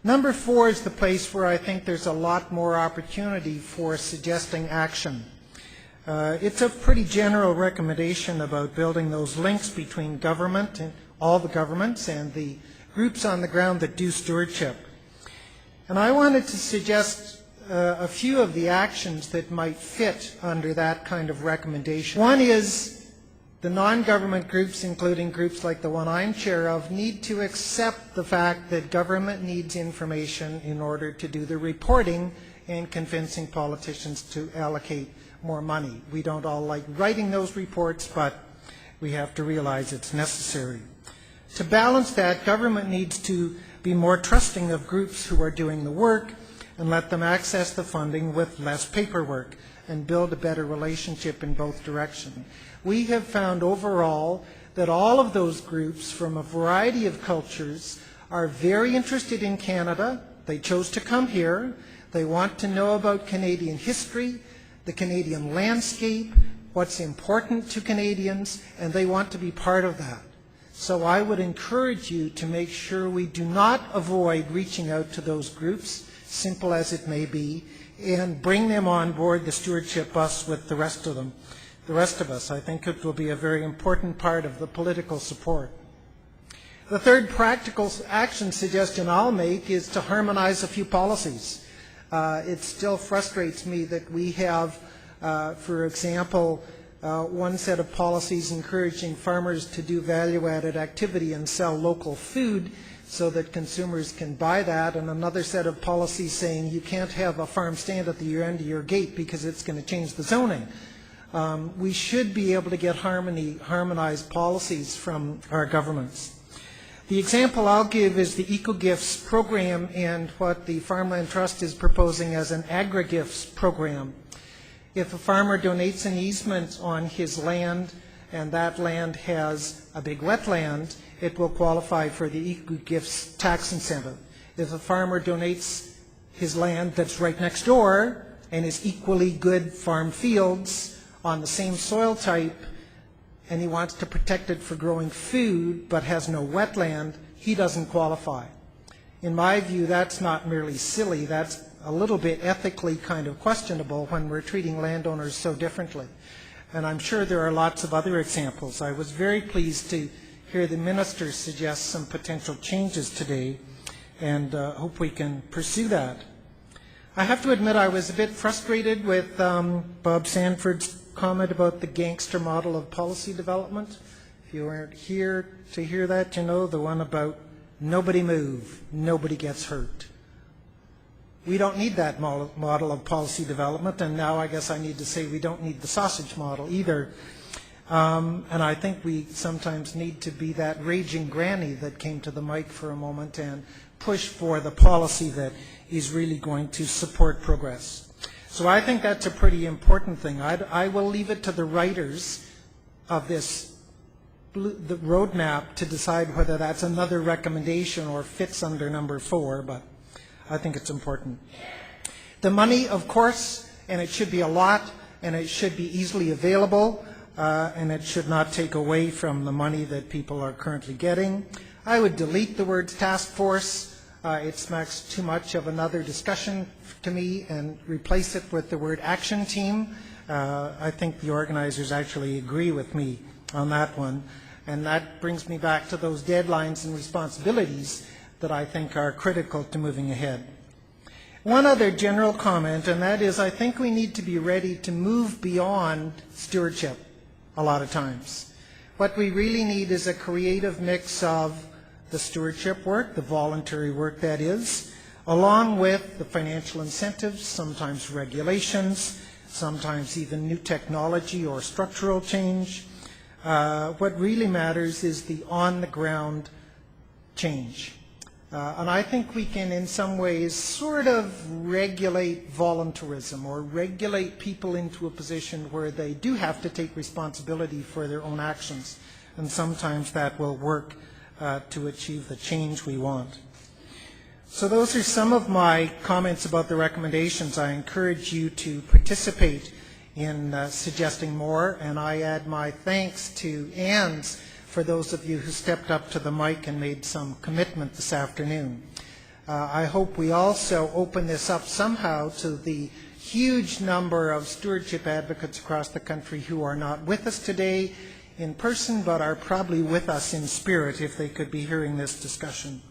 Number 4 is the place where I think there's a lot more opportunity for suggesting action. It's a pretty general recommendation about building those links between government and all the governments and the groups on the ground that do stewardship. And I wanted to suggest a few of the actions that might fit under that kind of recommendation. One is the non-government groups, including groups like the one I'm chair of, need to accept the fact that government needs information in order to do the reporting and convincing politicians to allocate more money. We don't all like writing those reports, but we have to realize it's necessary. To balance that, government needs to be more trusting of groups who are doing the work and let them access the funding with less paperwork and build a better relationship in both directions. We have found overall that all of those groups from a variety of cultures are very interested in Canada. They chose to come here. They want to know about Canadian history, the Canadian landscape, what's important to Canadians, and they want to be part of that. So I would encourage you to make sure we do not avoid reaching out to those groups, simple as it may be, and bring them on board the stewardship bus with the rest of them. The rest of us. I think it will be a very important part of the political support. The third practical action suggestion I'll make is to harmonize a few policies. It still frustrates me that we have, for example, one set of policies encouraging farmers to do value-added activity and sell local food so that consumers can buy that, and another set of policies saying you can't have a farm stand at the end of your gate because it's going to change the zoning. We should be able to get harmonized policies from our governments. The example I'll give is the Eco-Gifts program and what the Farmland Trust is proposing as an agri-gifts program. If a farmer donates an easement on his land and that land has a big wetland, it will qualify for the Eco-Gifts tax incentive. If a farmer donates his land that's right next door and is equally good farm fields on the same soil type, and he wants to protect it for growing food but has no wetland, he doesn't qualify. In my view, that's not merely silly, that's a little bit ethically kind of questionable when we're treating landowners so differently. And I'm sure there are lots of other examples. I was very pleased to hear the minister suggest some potential changes today, and hope we can pursue that. I have to admit I was a bit frustrated with Bob Sanford's comment about the gangster model of policy development. If you weren't here to hear that, you know, the one about nobody move, nobody gets hurt. We don't need that model of policy development, and now I guess I need to say we don't need the sausage model either. And I think we sometimes need to be that raging granny that came to the mic for a moment and push for the policy that is really going to support progress. So I think that's a pretty important thing. I will leave it to the writers of this the roadmap to decide whether that's another recommendation or fits under number 4, but I think it's important. The money, of course, and it should be a lot, and it should be easily available, and it should not take away from the money that people are currently getting. I would delete the words task force. It smacks too much of another discussion to me, and replace it with the word action team. I think the organizers actually agree with me on that one. And that brings me back to those deadlines and responsibilities that I think are critical to moving ahead. One other general comment, and that is I think we need to be ready to move beyond stewardship a lot of times. What we really need is a creative mix of the stewardship work, the voluntary work that is, along with the financial incentives, sometimes regulations, sometimes even new technology or structural change. What really matters is the on-the-ground change. And I think we can, in some ways, sort of regulate voluntarism or regulate people into a position where they do have to take responsibility for their own actions. And sometimes that will work to achieve the change we want. So those are some of my comments about the recommendations. I encourage you to participate in suggesting more, and I add my thanks to Ann's for those of you who stepped up to the mic and made some commitment this afternoon. I hope we also open this up somehow to the huge number of stewardship advocates across the country who are not with us today in person, but are probably with us in spirit if they could be hearing this discussion.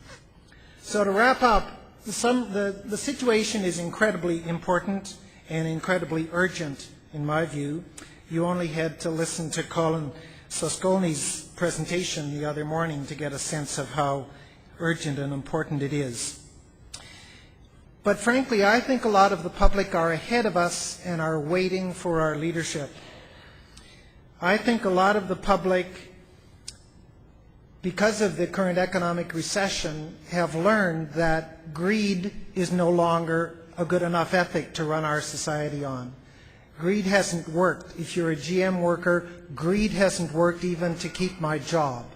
So to wrap up, the situation is incredibly important and incredibly urgent, in my view. You only had to listen to Colin Soskolny's presentation the other morning to get a sense of how urgent and important it is. But frankly, I think a lot of the public are ahead of us and are waiting for our leadership. I think a lot of the public, because of the current economic recession, have learned that greed is no longer a good enough ethic to run our society on. Greed hasn't worked. If you're a GM worker, greed hasn't worked even to keep my job.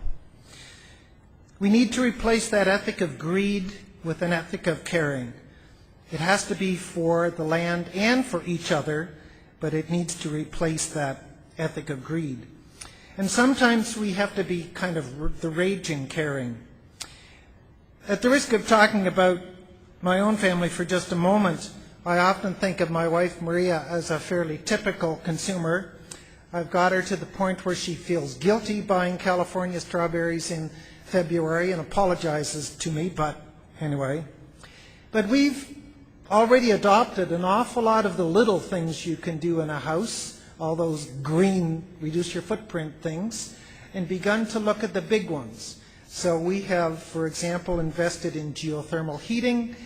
We need to replace that ethic of greed with an ethic of caring. It has to be for the land and for each other, but it needs to replace that ethic of greed. And sometimes we have to be kind of the raging caring. At the risk of talking about my own family for just a moment, I often think of my wife Maria as a fairly typical consumer. I've got her to the point where she feels guilty buying California strawberries in February and apologizes to me, but anyway. But we've already adopted an awful lot of the little things you can do in a house, all those green reduce your footprint things, and begun to look at the big ones. So we have, for example, invested in geothermal heating.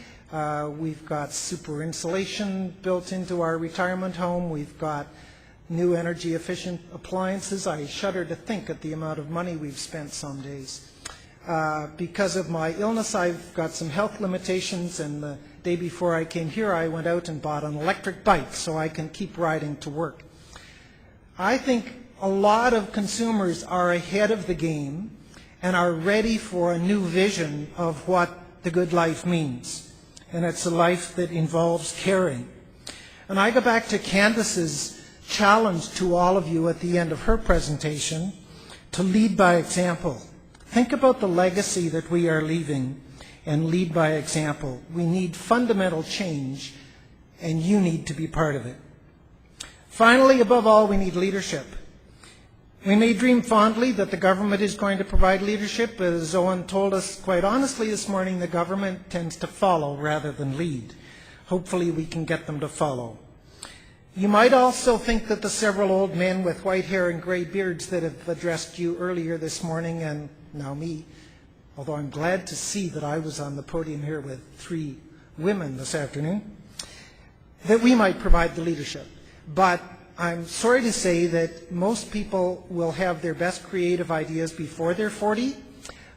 We've got super insulation built into our retirement home. We've got new energy efficient appliances. I shudder to think at the amount of money we've spent some days. Because of my illness, I've got some health limitations, and the day before I came here, I went out and bought an electric bike so I can keep riding to work. I think a lot of consumers are ahead of the game and are ready for a new vision of what the good life means. And it's a life that involves caring. And I go back to Candace's challenge to all of you at the end of her presentation to lead by example. Think about the legacy that we are leaving and lead by example. We need fundamental change, and you need to be part of it. Finally, above all, we need leadership. We may dream fondly that the government is going to provide leadership, but as Owen told us quite honestly this morning, the government tends to follow rather than lead. Hopefully we can get them to follow. You might also think that the several old men with white hair and gray beards that have addressed you earlier this morning, and now me, although I'm glad to see that I was on the podium here with 3 women this afternoon, that we might provide the leadership. But I'm sorry to say that most people will have their best creative ideas before they're 40,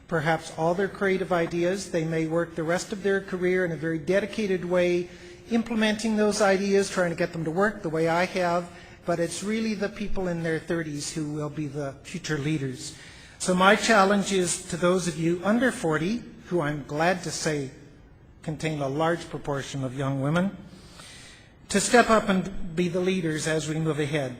perhaps all their creative ideas. They may work the rest of their career in a very dedicated way, implementing those ideas, trying to get them to work the way I have, but it's really the people in their 30s who will be the future leaders. So my challenge is to those of you under 40, who I'm glad to say contain a large proportion of young women, to step up and be the leaders as we move ahead.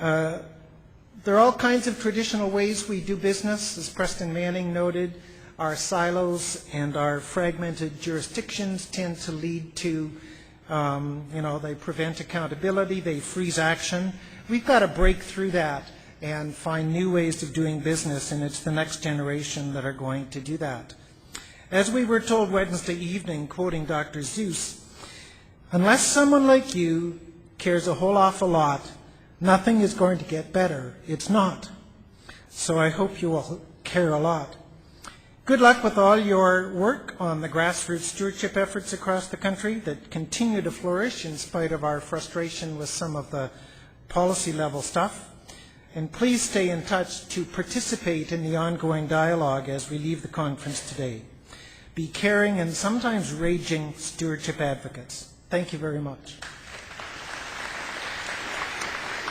There are all kinds of traditional ways we do business. As Preston Manning noted, our silos and our fragmented jurisdictions tend to lead to, they prevent accountability, they freeze action. We've got to break through that and find new ways of doing business, and it's the next generation that are going to do that. As we were told Wednesday evening, quoting Dr. Seuss, unless someone like you cares a whole awful lot, nothing is going to get better. It's not. So I hope you will care a lot. Good luck with all your work on the grassroots stewardship efforts across the country that continue to flourish in spite of our frustration with some of the policy level stuff. And please stay in touch to participate in the ongoing dialogue as we leave the conference today. Be caring and sometimes raging stewardship advocates. Thank you very much.